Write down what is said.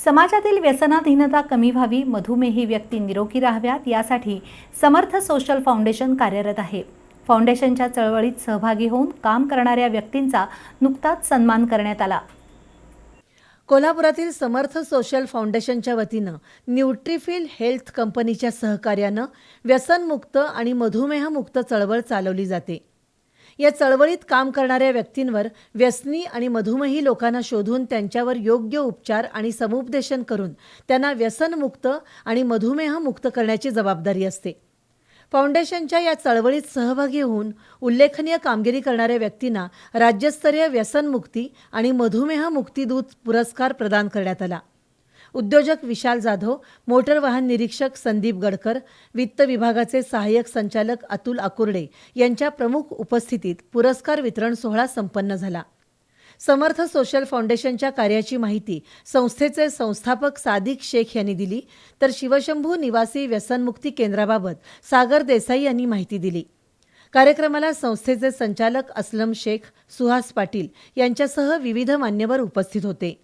समाजातील व्यसनाधीनता कमी व्हावी, मधुमेही व्यक्ती निरोगी राहाव्यात यासाठी समर्थ सोशल फाउंडेशन कार्यरत आहे। फाउंडेशनच्या चळवळीत सहभागी होऊन काम करणाऱ्या व्यक्तींचा नुकताच सन्मान करण्यात आला। कोल्हापुरातील समर्थ सोशल फाउंडेशनच्या वतीनं न्यूट्रीफिल हेल्थ कंपनीच्या सहकार्यानं व्यसनमुक्त आणि मधुमेहमुक्त चळवळ चालवली जाते। या चळवळीत काम करणाऱ्या व्यक्तींवर व्यसनी आणि मधुमेही लोकांना शोधून त्यांच्यावर योग्य उपचार आणि समुपदेशन करून त्यांना व्यसनमुक्त आणि मधुमेहमुक्त करण्याची जबाबदारी असते। फाउंडेशनच्या या चळवळीत सहभागी होऊन उल्लेखनीय कामगिरी करणाऱ्या व्यक्तींना राज्यस्तरीय व्यसनमुक्ती आणि मधुमेहमुक्ती दूत पुरस्कार प्रदान करण्यात आला। उद्योजक विशाल जाधव, मोटर वाहन निरीक्षक संदीप गडकर, वित्त विभागाचे सहाय्यक संचालक अतुल आकुर्डे यांच्या प्रमुख उपस्थितीत पुरस्कार वितरण सोहळा संपन्न झाला। समर्थ सोशल फाउंडेशनच्या कार्याची माहिती संस्थेचे संस्थापक सादिक शेख यांनी दिली, तर शिवशंभू निवासी व्यसनमुक्ती केंद्राबाबत सागर देसाई यांनी माहिती दिली। कार्यक्रमाला संस्थेचे संचालक असलम शेख, सुहास पाटील यांच्यासह विविध मान्यवर उपस्थित होते।